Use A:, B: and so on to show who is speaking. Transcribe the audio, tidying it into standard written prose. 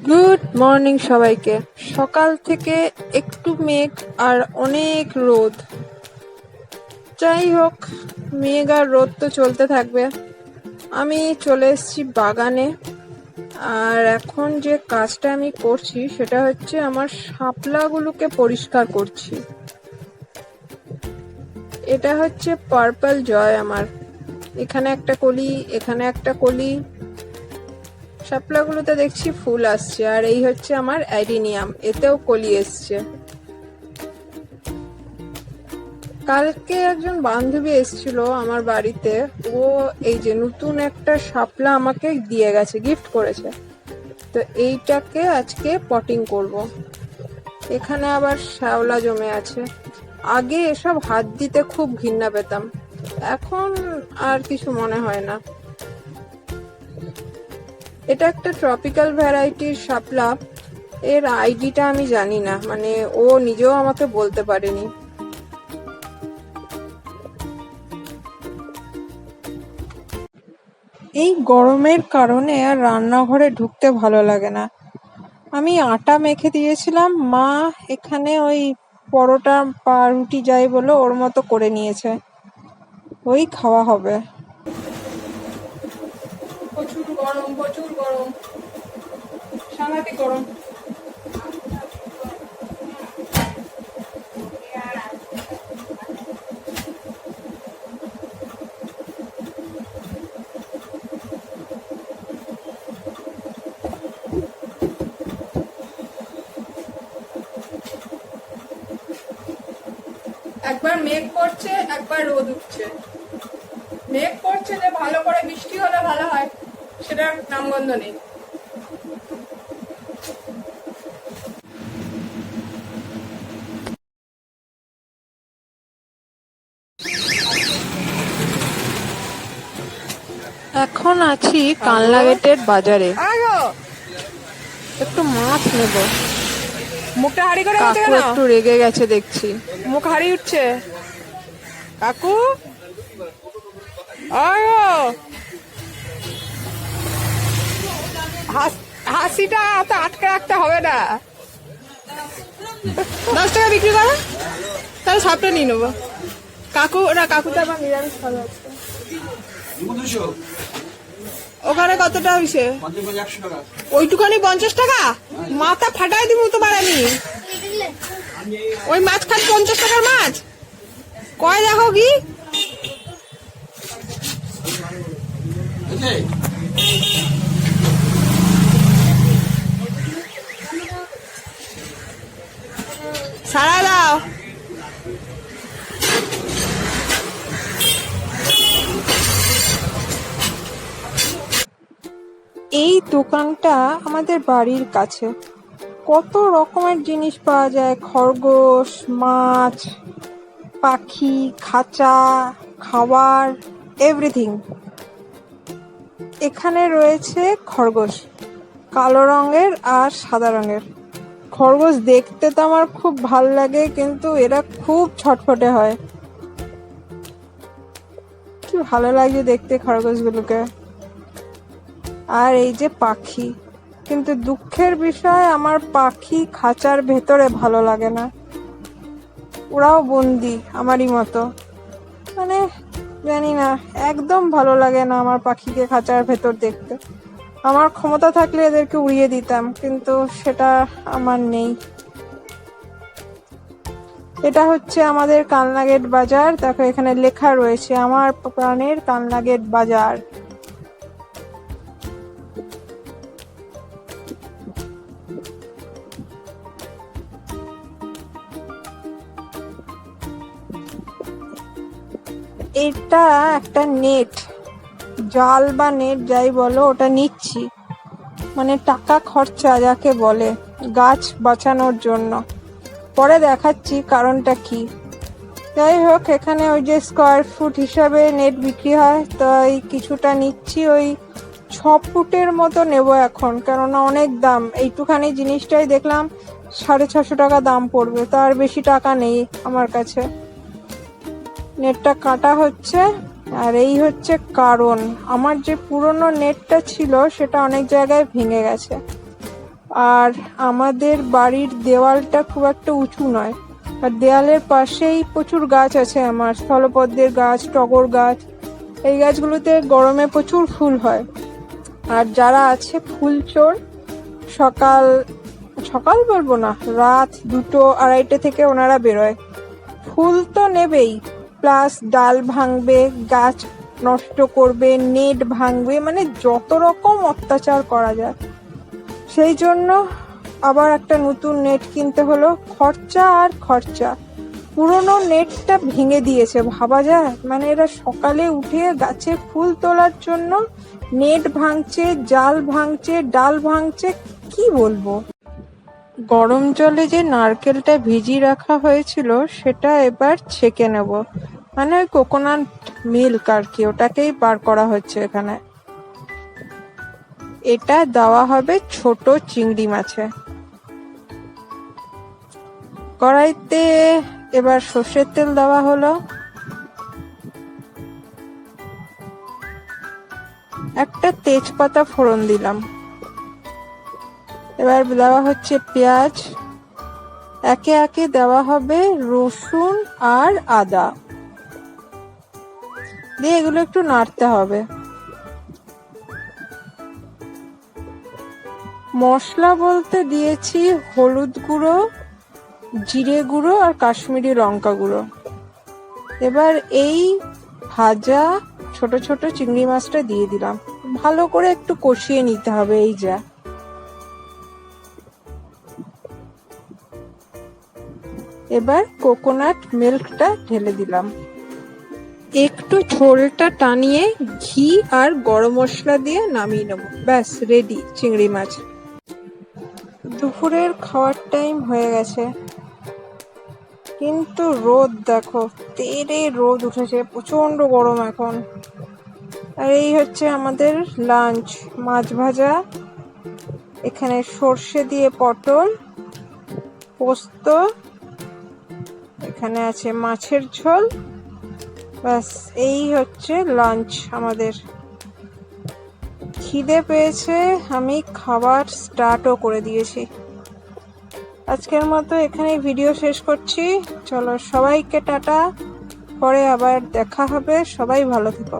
A: Good morning সবাইকে। সকাল থেকে একটু মেঘ আর অনেক রোদ। যাই হোক, মেঘ আর রোদ তো চলতে থাকবে। আমি চলে এসেছি বাগানে, আর এখন যে কাজটা আমি করছি সেটা হচ্ছে আমার শাপলাগুলোকে পরিষ্কার করছি। এটা হচ্ছে পার্পল জয় আমার। এখানে একটা কলি, এখানে একটা কলি, শাপলাগুলোতে দেখছি ফুল আসছে। আর এই হচ্ছে আমার অ্যাডিনিয়াম, এতেও কলি এসছে। কালকে একজন বান্ধবী এসেছিল আমার বাড়িতে। ও এই যে নতুন একটা শাপলা আমাকে দিয়ে গেছে, গিফট করেছে। তো এইটাকে আজকে পটিং করব। এখানে আবার শ্যাওলা জমে আছে। আগে এসব হাত দিতে খুব ঘৃণা পেতাম, এখন আর কিছু মনে হয় না। এটা একটা ট্রপিক্যাল ভ্যারাইটির শাপলা। এর আইডিটা আমি জানি না, মানে ও নিজেও আমাকে বলতে পারেনি। এই গরমের কারণে আর রান্নাঘরে ঢুকতে ভালো লাগে না। আমি আটা মেখে দিয়েছিলাম, মা এখানে ওই পরোটা বা রুটি যাই বলো ওর মতো করে নিয়েছে, ওই খাওয়া হবে। প্রচুর গরম, প্রচুর গরম, সাংঘাতিক গরম। একবার মেঘ করছে, একবার রোদ উঠছে। মেঘ করছে যে ভালো করে বৃষ্টি হলে ভালো হয়, সেটার নামগন্ধ নেই। এখন আছি কানলা গেটের বাজারে, একটু মাছ নেব।
B: মুখটা হাড়ি করে
A: কাকু একটু রেগে গেছে দেখছি।
B: মুখ হাড়ি উঠছে কাকু। হাসিটা তো আটকে রাখতে হবে না। 10 টাকা বিক্রি করো, তাহলে সবটা নিয়ে নেবো। কাকু না, কাকুটা আমার নিরামিষ ভালো আছে। ওখানে কতটা হয়েছে? ওইটুখানি 50 টাকা? মাথা ফাটাই দিব তোমার আমি। ওই মাছ খান 50 টাকার মাছ কয় দেখো কি? সারা দাও।
A: এই দোকানটা আমাদের বাড়ির কাছে। কত রকমের জিনিস পাওয়া যায়, খরগোশ, মাছ, পাখি, খাঁচা, খাবার, এভরিথিং। এখানে রয়েছে খরগোশ, কালো রঙের আর সাদা রঙের। খরগোশ দেখতে তো আমার খুব ভাল লাগে, কিন্তু এরা খুব ছটফটে হয়। কি ভালো লাগে দেখতে খরগোশগুলোকে। আর এই যে পাখি, কিন্তু দুঃখের বিষয় আমার পাখি খাঁচার ভেতরে ভালো লাগে না। ওরাও বন্দি আমারই মতো, মানে জানি না, একদম ভালো লাগে না আমার পাখিকে খাঁচার ভেতর দেখতে। আমার ক্ষমতা থাকলে এদেরকে উড়িয়ে দিতাম, কিন্তু সেটা আমার নেই। এটা হচ্ছে আমাদের কালনা গেট বাজার। দেখো এখানে লেখা রয়েছে আমার প্রাণের কালনা গেট বাজার। এটা একটা নেট, জাল বা নেট যাই বলো, ওটা নিচ্ছি, মানে টাকা খরচা যাকে বলে, গাছ বাঁচানোর জন্য। পরে দেখাচ্ছি কারণটা কি। যাই হোক, এখানে ওই যে স্কোয়ার ফুট হিসাবে নেট বিক্রি হয়, তাই কিছুটা নিচ্ছি। ওই 6 ফুটের মতো নেব এখন, কেননা অনেক দাম। এইটুখানি জিনিসটাই দেখলাম 650 টাকা দাম পড়বে, তার বেশি টাকা নেই আমার কাছে। নেটটা কাটা হচ্ছে। আর এই হচ্ছে কারণ, আমার যে পুরনো নেটটা ছিল সেটা অনেক জায়গায় ভেঙে গেছে। আর আমাদের বাড়ির দেওয়ালটা খুব একটা উঁচু নয়, আর দেওয়ালের পাশেই প্রচুর গাছ আছে আমার, স্থলপদ্মের গাছ, টগর গাছ। এই গাছগুলোতে গরমে প্রচুর ফুল হয়। আর যারা আছে ফুল চোর, সকাল সকাল বলবো না, রাত 2-2:30 থেকে ওনারা বেরোয়, ফুল তো নেবেই, প্লাস ডাল ভাঙবে, গাছ নষ্ট করবে, নেট ভাঙবে, মানে যত রকম অত্যাচার করা যায়। সেই জন্য আবার একটা নতুন নেট কিনতে হলো, খরচা আর খরচা। পুরোনো নেটটা ভেঙে দিয়েছে, ভাবা যায়? মানে এরা সকালে উঠে গাছে ফুল তোলার জন্য নেট ভাঙছে, জাল ভাঙছে, ডাল ভাঙছে, কি বলবো। গরম জলে যে নারকেলটা ভিজিয়ে রাখা হয়েছিল সেটা এবার ছেঁকে নেব, মানে ওই কোকোনাট মিল্ক আর কি, ওটাকেই বার করা হচ্ছে এখানে। এটা দেওয়া হবে ছোট চিংড়ি মাছে। কড়াইতে এবার সর্ষের তেল দেওয়া হলো, একটা তেজপাতা ফোড়ন দিলাম। এবার দেওয়া হচ্ছে পেঁয়াজ, একে একে দেওয়া হবে রসুন আর আদা, দিয়ে এগুলো একটু নাড়তে হবে। মশলা বলতে দিয়েছি হলুদ গুঁড়ো, জিরে গুঁড়ো আর কাশ্মীরি লঙ্কা গুঁড়ো। এবার এই ভাজা ছোট ছোট চিংড়ি মাছটা দিয়ে দিলাম, ভালো করে একটু কষিয়ে নিতে হবে। এই যা এবার কোকোনাট মিল্কটা ঢেলে দিলাম, একটু ঝোলটা টানিয়ে ঘি আর গরম মশলা দিয়ে নামিয়ে নেব, ব্যাস রেডি চিংড়ি মাছ। দুপুরের খাওয়ার টাইম হয়ে গেছে, কিন্তু রোদ দেখো, তেড়ে রোদ উঠেছে, প্রচন্ড গরম এখন। আর এই হচ্ছে আমাদের লাঞ্চ, মাছ ভাজা, এখানে সর্ষে দিয়ে পটল, পোস্ত, এখানে আছে মাছের ঝোল, ব্যাস এই হচ্ছে লাঞ্চ আমাদের। খিদে পেয়েছে, আমি খাবার স্টার্টও করে দিয়েছি। আজকের মতো এখানেই ভিডিও শেষ করছি, চলো সবাইকে টাটা, পরে আবার দেখা হবে, সবাই ভালো থেকো।